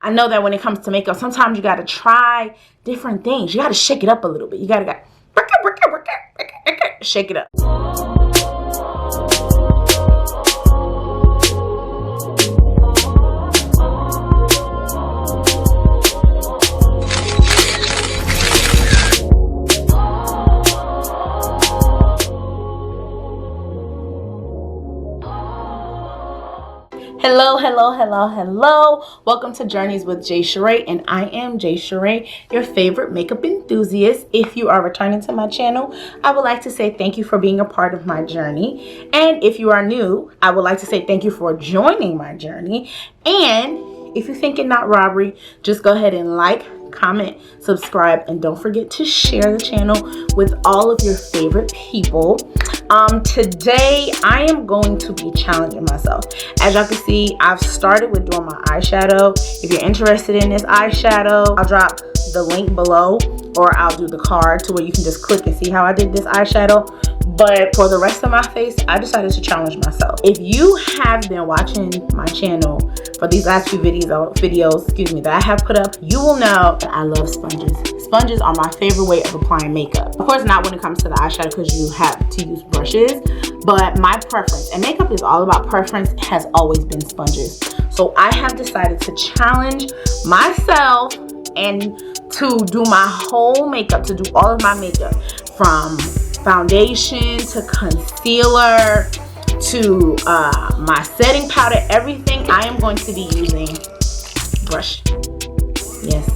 I know that when it comes to makeup, sometimes you got to try different things. You got to shake it up a little bit. You got to shake it up. Hello. Welcome to Journeys with Jay Sheree, and I am Jay Sheree, your favorite makeup enthusiast. If you are returning to my channel, I would like to say thank you for being a part of my journey. And if you are new, I would like to say thank you for joining my journey. And if you think it not robbery, just go ahead and like, comment, subscribe, and don't forget to share the channel with all of your favorite people. Today I am going to be challenging myself. As y'all can see, I've started with doing my eyeshadow. If you're interested in this eyeshadow, I'll drop the link below, or I'll do the card to where you can just click and see how I did this eyeshadow. But for the rest of my face, I decided to challenge myself. If you have been watching my channel for these last few videos, that I have put up, you will know that I love sponges. Sponges are my favorite way of applying makeup. Of course, not when it comes to the eyeshadow, because you have to use brushes. But my preference, and makeup is all about preference, has always been sponges. So I have decided to challenge myself and to do my whole makeup, to do all of my makeup, from foundation to concealer to my setting powder, everything. I am going to be using brush. Yes,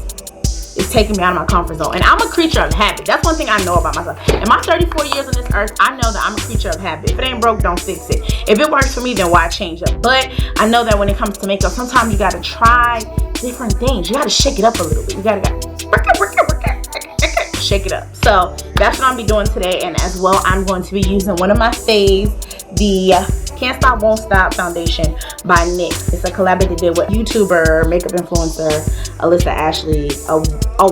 it's taking me out of my comfort zone, and I'm a creature of habit. That's one thing I know about myself. In my 34 years on this earth, I know that I'm a creature of habit. If it ain't broke, don't fix it. If it works for me, then why change up? But I know that when it comes to makeup, sometimes you got to try different things. You got to shake it up a little bit. You got to shake it up. So that's what I'll be doing today. And as well, I'm going to be using one of my faves, the Can't Stop Won't Stop foundation by NYX. It's a collab that they did with YouTuber, makeup influencer Alyssa Ashley a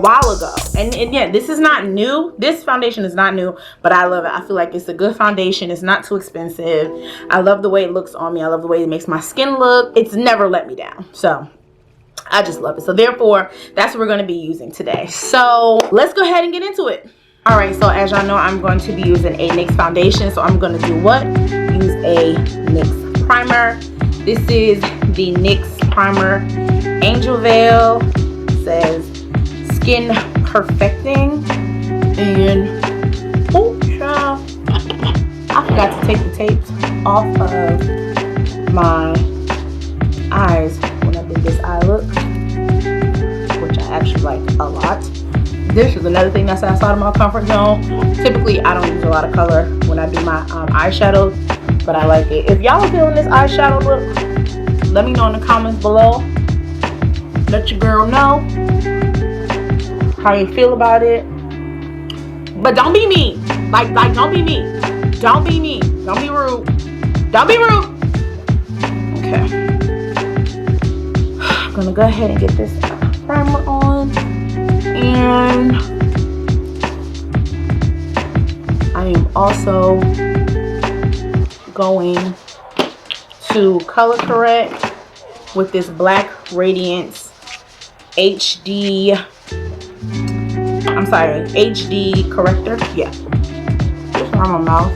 while ago. And yeah, this is not new. This foundation is not new, but I love it. I feel like it's a good foundation. It's not too expensive. I love the way it looks on me. I love the way it makes my skin look. It's never let me down. So I just love it. So therefore, that's what we're going to be using today. So let's go ahead and get into it. All right, so as y'all know, I'm going to be using a NYX foundation. So I'm going to do what? Use a NYX primer. This is the NYX primer Angel Veil. It says Skin Perfecting. And oh, child, I forgot to take the tapes off of my eyes when I did this eye look, which I actually like a lot. This is another thing that's outside of my comfort zone. Typically, I don't use a lot of color when I do my eyeshadows, but I like it. If y'all are feeling this eyeshadow look, let me know in the comments below. Let your girl know how you feel about it. But don't be mean. Like don't be mean. Don't be mean. Don't be rude. Don't be rude. Okay. I'm gonna go ahead and get this primer on, and I am also going to color correct with this Black Radiance HD corrector. Yeah, just around my mouth.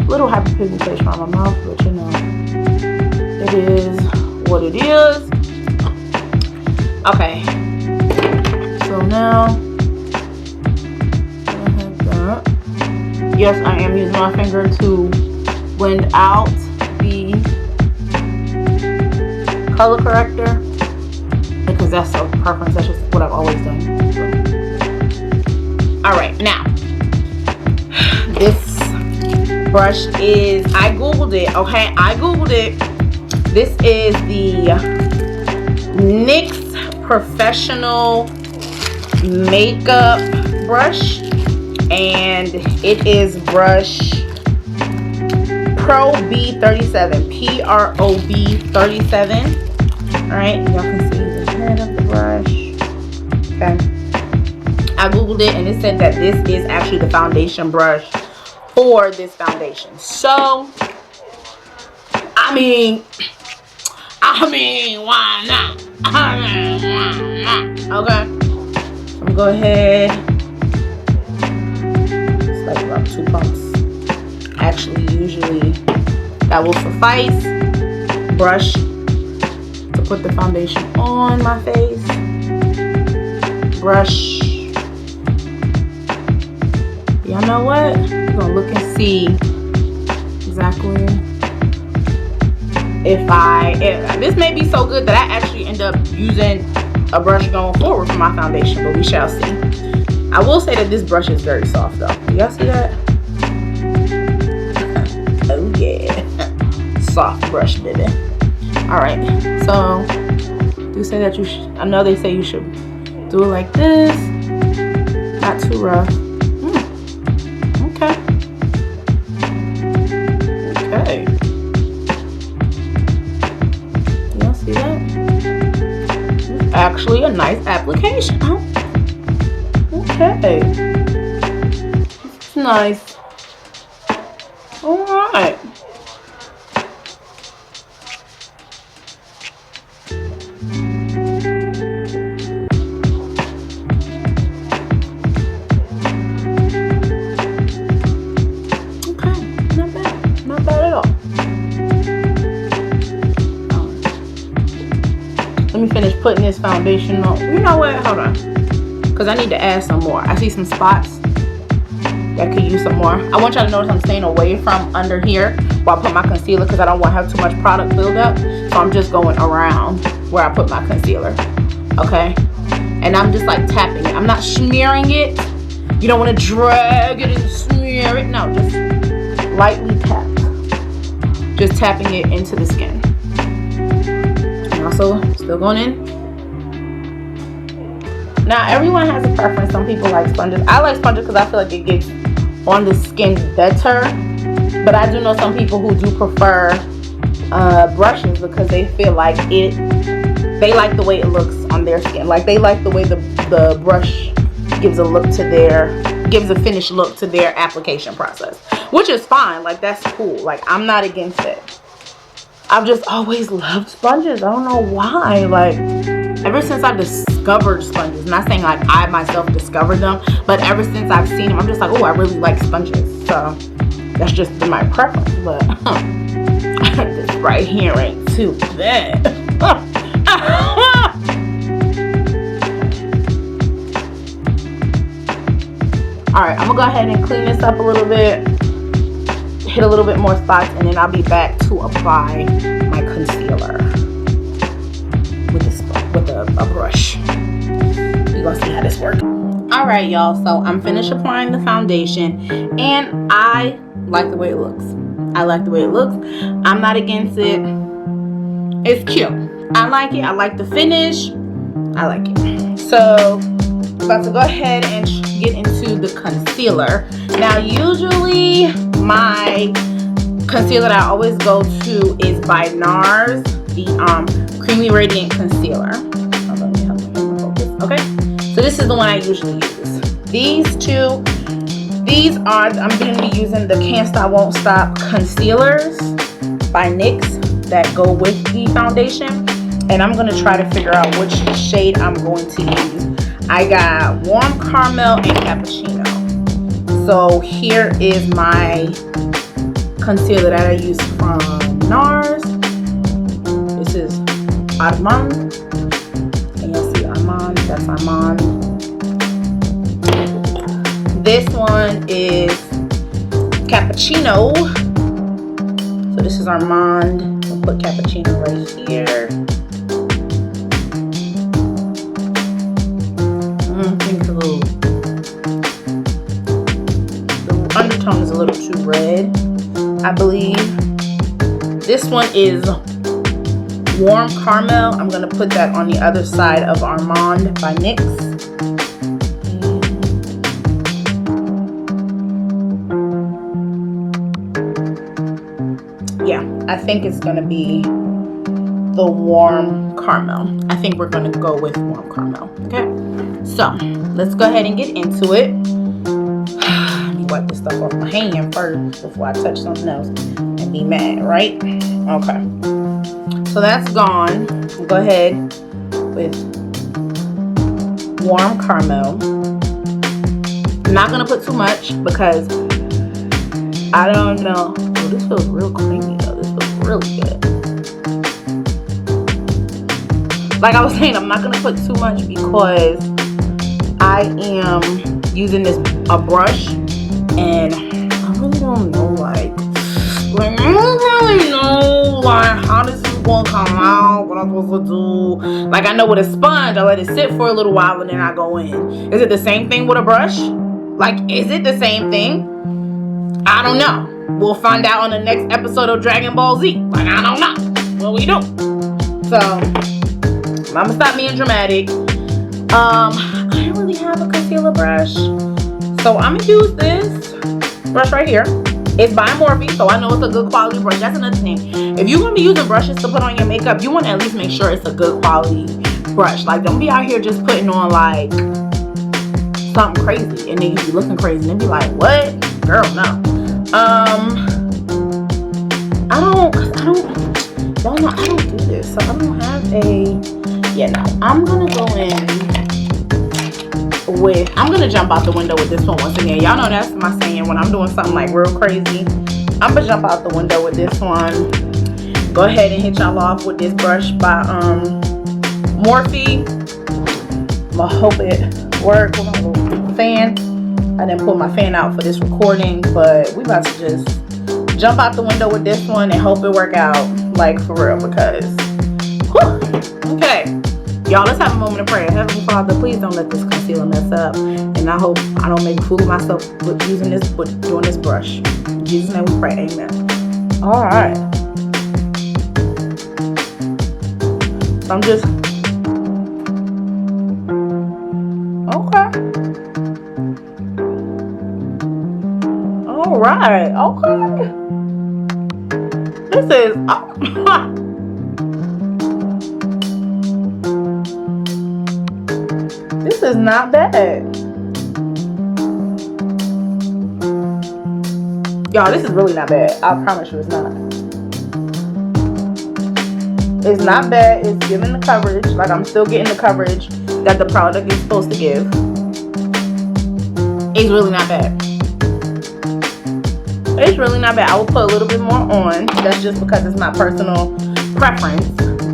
Little hyperpigmentation on my mouth, but you know, it is what it is. Okay, so now I have that. Yes, I am using my finger to blend out the color corrector, because that's a preference. That's just what I've always done. All right, now this brush is, I googled it, okay? I googled it. This is the NYX Professional Makeup Brush, and it is brush Pro B37, PROB 37. All right, y'all can see the head of the brush. Okay, I googled it and it said that this is actually the foundation brush for this foundation. So I mean, I mean, why not? Okay. I'm gonna go ahead. It's like about 2 pumps. Actually, usually that will suffice. Brush to put the foundation on my face. Brush. Y'all know what? We're gonna look and see exactly if this may be so good that I actually end up using a brush going forward for my foundation, but we shall see. I will say that this brush is very soft though. Do y'all see that? Oh yeah. Soft brush, baby. Alright, so do say that you should, I know they say you should do it like this. Not too rough. Okay. Okay. Y'all see that? It's actually a nice application. Oh. Okay. It's nice. Alright. Let me finish putting this foundation on. You know what? Hold on. Because I need to add some more. I see some spots that could use some more. I want y'all to notice I'm staying away from under here while I put my concealer because I don't want to have too much product build up. So I'm just going around where I put my concealer. Okay? And I'm just like tapping it. I'm not smearing it. You don't want to drag it and smear it. No, just lightly tap. Just tapping it into the skin. Also, still going in. Now, everyone has a preference. Some people like sponges. I like sponges because I feel like it gets on the skin better. But I do know some people who do prefer brushes because they feel like they like the way it looks on their skin. Like they like the way the brush gives a finished look to their application process, which is fine. Like that's cool. Like I'm not against it. I've just always loved sponges. I don't know why. Like, ever since I discovered sponges, not saying like I myself discovered them, but ever since I've seen them, I'm just like, oh, I really like sponges. So, that's just been my preference. But, this right here ain't too bad. Alright, I'm going to go ahead and clean this up a little bit. Hit a little bit more spots, and then I'll be back to apply my concealer with a brush. We're gonna see how this works. All right, y'all. So I'm finished applying the foundation, and I like the way it looks. I like the way it looks. I'm not against it. It's cute. I like it. I like the finish. I like it. So I'm about to go ahead and get into the concealer. Now, usually my concealer that I always go to is by NARS, the Creamy Radiant Concealer. Hold on, let me help me focus. Okay, so this is the one I usually use. These two, I'm going to be using the Can't Stop Won't Stop concealers by NYX that go with the foundation, and I'm going to try to figure out which shade I'm going to use. I got Warm Caramel and Cappuccino. So here is my concealer that I use from NARS. This is Armand. And you'll see Armand. That's Armand. This one is Cappuccino. So this is Armand. I'll put Cappuccino right here. I think it's a little, the undertone is a little too red, I believe. This one is Warm Caramel. I'm going to put that on the other side of Armand by NYX. Yeah, I think it's going to be the Warm Caramel. I think we're going to go with Warm Caramel. Okay, so let's go ahead and get into it. Let me wipe this stuff off my hand first before I touch something else and be mad, right? Okay. So that's gone. Go ahead with warm caramel. I'm not gonna put too much because I don't know. Oh, this feels real creamy though. This feels really good. Like I was saying, I'm not gonna put too much because I am using a brush, and I really don't know I don't really know how this is gonna come out, what I'm supposed to do. Like I know with a sponge, I let it sit for a little while and then I go in. Is it the same thing with a brush? Like, is it the same thing? I don't know. We'll find out on the next episode of Dragon Ball Z. Like, I don't know what we do. So, I'm gonna stop being dramatic. I don't really have a concealer brush, so I'm gonna use this brush right here. It's by Morphe, so I know it's a good quality brush. That's another thing. If you're gonna be using brushes to put on your makeup, you want to at least make sure it's a good quality brush. Like, don't be out here just putting on like something crazy and then you be looking crazy and then be like, what? Girl, no. I don't do this, so I don't have I'm gonna go in with, I'm gonna jump out the window with this one once again. Y'all know that's my saying when I'm doing something like real crazy. I'm gonna jump out the window with this one. Go ahead and hit y'all off with this brush by Morphe. I'm gonna hope it works. Hold on, a little fan. I didn't pull my fan out for this recording, but we about to just jump out the window with this one and hope it work out, like for real, because whew, okay. Y'all, let's have a moment of prayer. Heavenly Father, please don't let this concealer mess up. And I hope I don't make a fool of myself with doing this brush. In Jesus' name we pray, amen. Alright. I'm just, okay. Alright, okay. This is, this is not bad. Y'all, this is really not bad. I promise you it's not. It's not bad. It's giving the coverage. Like, I'm still getting the coverage that the product is supposed to give. It's really not bad. It's really not bad. I will put a little bit more on. That's just because it's my personal preference.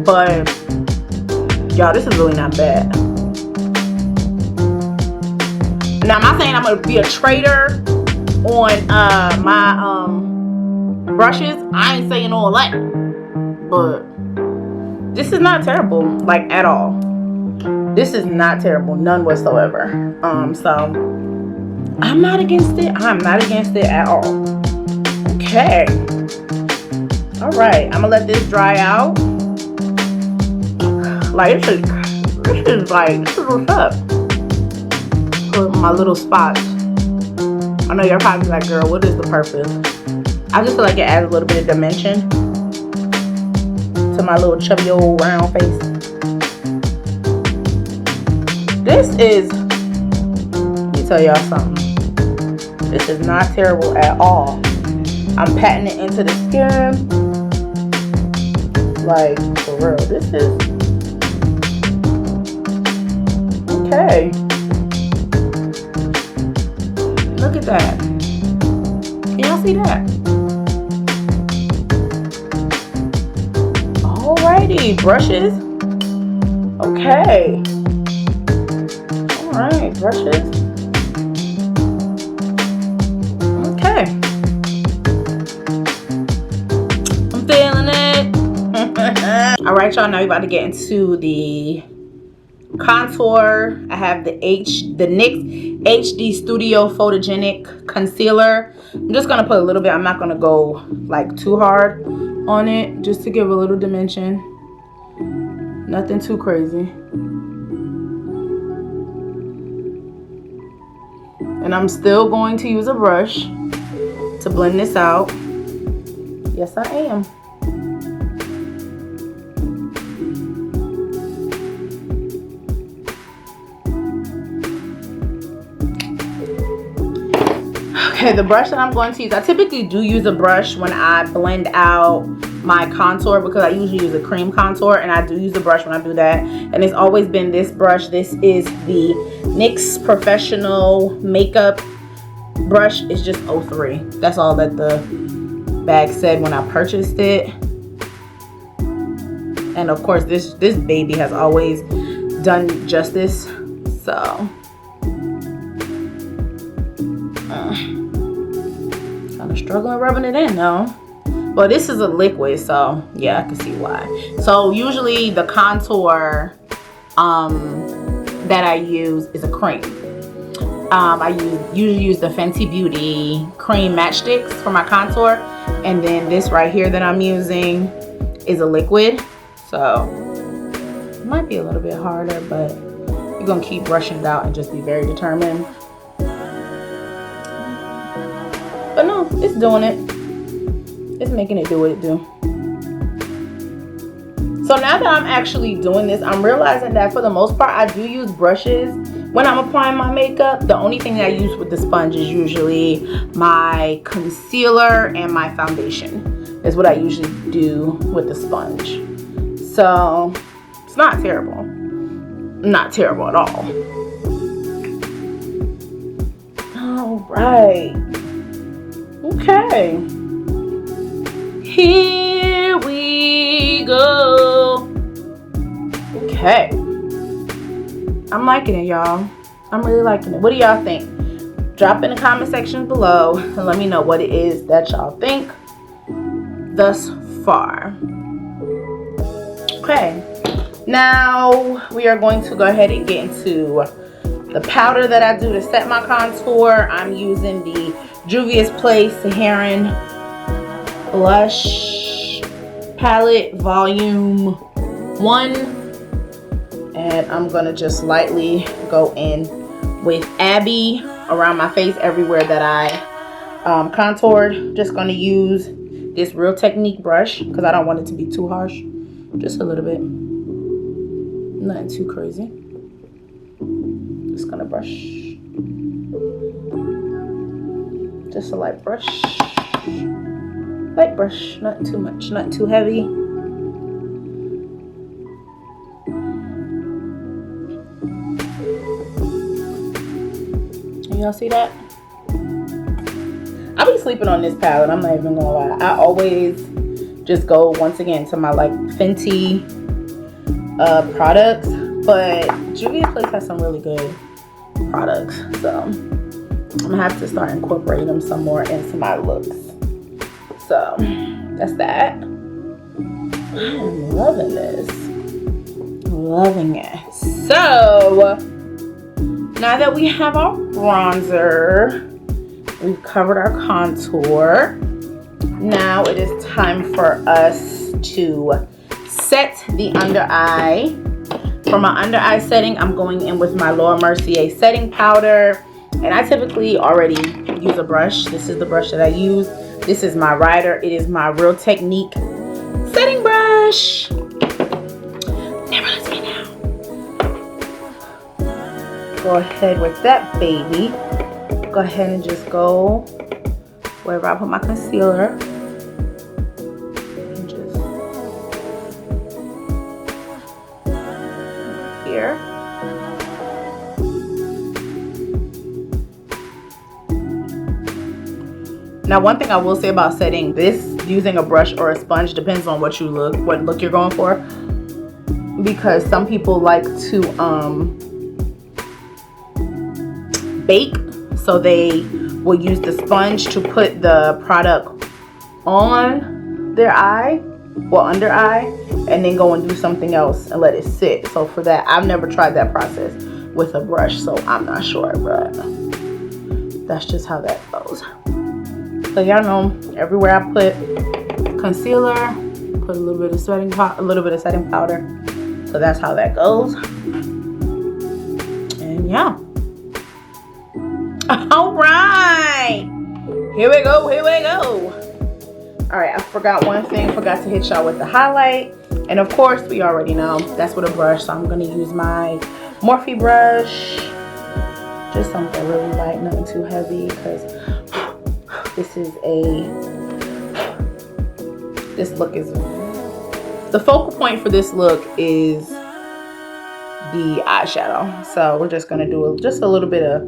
But, y'all, this is really not bad. Now, I'm not saying I'm going to be a trader on my brushes. I ain't saying all that. But this is not terrible, like, at all. This is not terrible, none whatsoever. So I'm not against it. I'm not against it at all. Okay. Alright, I'm gonna let this dry out. Like, this is what's up. Put my little spots. I know you're probably like, girl, what is the purpose? I just feel like it adds a little bit of dimension to my little chubby old round face. This is, let me tell y'all something. This is not terrible at all. I'm patting it into the skin. Like, for real, this is, okay. Look at that. Can y'all see that? Alrighty, brushes. Okay. Alright, brushes. Okay. I'm feeling it. Alright, y'all, now we're about to get into the contour. I have the NYX HD Studio Photogenic Concealer. I'm just gonna put a little bit. I'm not gonna go like too hard on it, just to give a little dimension. Nothing too crazy. And I'm still going to use a brush to blend this out. Yes, I am. Okay, the brush that I'm going to use, I typically do use a brush when I blend out my contour, because I usually use a cream contour, and I do use a brush when I do that. And it's always been this brush. This is the NYX Professional Makeup brush. It's just 03. That's all that the bag said when I purchased it. And of course this baby has always done justice. So kind of struggling rubbing it in though. But this is a liquid, so yeah, I can see why. So usually the contour that I use is a cream. I usually use the Fenty Beauty cream matchsticks for my contour, and then this right here that I'm using is a liquid. So it might be a little bit harder, but you're gonna keep brushing it out and just be very determined. But no, it's doing it. It's making it do what it do. So now that I'm actually doing this, I'm realizing that for the most part, I do use brushes when I'm applying my makeup. The only thing that I use with the sponge is usually my concealer and my foundation. Is what I usually do with the sponge. So it's not terrible. Not terrible at all. All right. Okay. Here we go. Okay. I'm liking it, y'all. I'm really liking it. What do y'all think? Drop in the comment section below and let me know what it is that y'all think thus far. Okay. Now we are going to go ahead and get into the powder that I do to set my contour. I'm using the Juvia's Place Saharan Blush Palette Volume 1. And I'm going to just lightly go in with Abby around my face everywhere that I contoured. Just going to use this Real Technique brush because I don't want it to be too harsh. Just a little bit. Nothing too crazy. Just gonna brush. Just a light brush. Light brush, not too much, not too heavy. Y'all see that? I'll be sleeping on this palette, I'm not even gonna lie. I always just go once again to my like Fenty products, but Juvia's Place has some really good products, so I'm gonna have to start incorporating them some more into my looks. So that's that. I'm loving this, loving it. So now that we have our bronzer, we've covered our contour, now it is time for us to set the under eye. For my under eye setting, I'm going in with my Laura Mercier setting powder, and I typically already use a brush. This is the brush that I use. This is my Rider. It is my Real Technique setting brush. Never lets me down. Go ahead with that baby. Go ahead and just go wherever I put my concealer. And just here. Now, one thing I will say about setting this using a brush or a sponge depends on what look you're going for. Because some people like to bake, so they will use the sponge to put the product on their eye, well, under eye, and then go and do something else and let it sit. So for that, I've never tried that process with a brush, so I'm not sure, but that's just how that goes. So y'all know, everywhere I put concealer, put a little bit of setting powder. So that's how that goes. And yeah. All right, here we go. All right, I forgot one thing. Forgot to hit y'all with the highlight. And of course, we already know that's with a brush. So I'm gonna use my Morphe brush. Just something really light, nothing too heavy, because this this look is, the focal point for this look is the eyeshadow. So we're just gonna do just a little bit of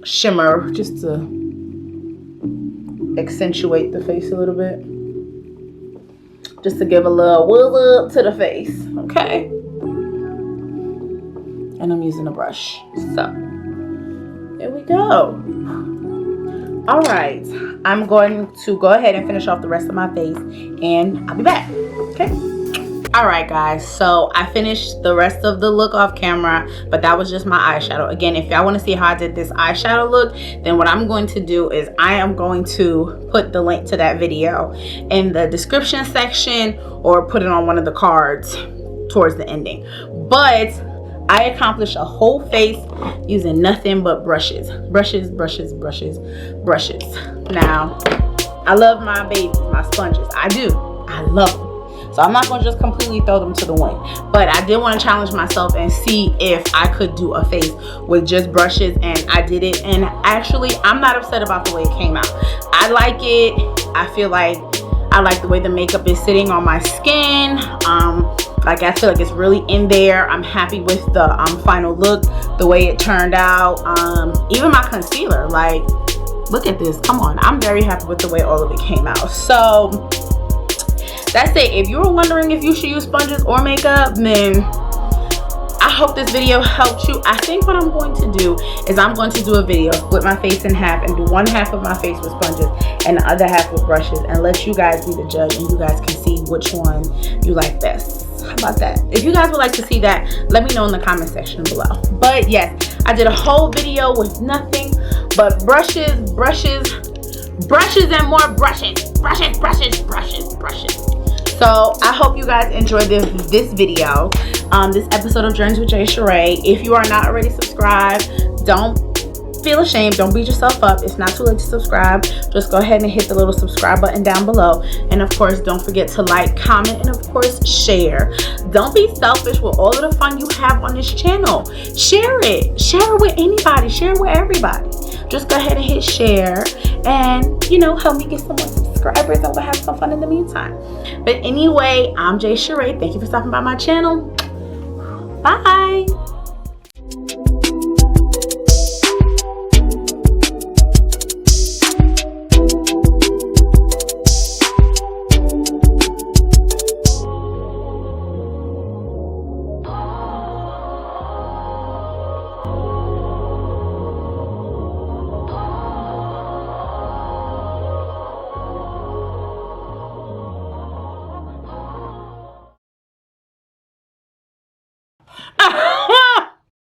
shimmer just to accentuate the face a little bit, just to give a little woo up to the face. Okay, and I'm using a brush. So here we go. All right, I'm going to go ahead and finish off the rest of my face, and I'll be back. Okay. All right, guys, so I finished the rest of the look off camera, but that was just my eyeshadow. Again, if y'all want to see how I did this eyeshadow look, then what I'm going to do is I am going to put the link to that video in the description section, or put it on one of the cards towards the ending. But I accomplished a whole face using nothing but brushes. Brushes, brushes, brushes, brushes. Now, I love my babies, my sponges. I do. I love them. So I'm not going to just completely throw them to the wind. But I did want to challenge myself and see if I could do a face with just brushes. And I did it. And actually, I'm not upset about the way it came out. I like it. I feel like I like the way the makeup is sitting on my skin. Like, I feel like it's really in there. I'm happy with the final look, the way it turned out. Even my concealer, like, look at this. Come on. I'm very happy with the way all of it came out. So that's it. If you were wondering if you should use sponges or makeup, then I hope this video helped you. I think what I'm going to do is I'm going to do a video, split my face in half, and do one half of my face with sponges and the other half with brushes, and let you guys be the judge, and you guys can see which one you like best. How about that? If you guys would like to see that, let me know in the comment section below. But yes, I did a whole video with nothing but brushes, brushes, brushes, and more brushes. Brushes, brushes, brushes, brushes. So I hope you guys enjoyed this video, this episode of Journeys with Jay Sheree. If you are not already subscribed, don't feel ashamed. Don't beat yourself up. It's not too late to subscribe. Just go ahead and hit the little subscribe button down below. And of course, don't forget to like, comment, and of course, share. Don't be selfish with all of the fun you have on this channel. Share it. Share it with anybody. Share it with everybody. Just go ahead and hit share, and you know, help me get some more subscribers, and we'll have some fun in the meantime. But anyway, I'm Jay Sheree. Thank you for stopping by my channel. Bye.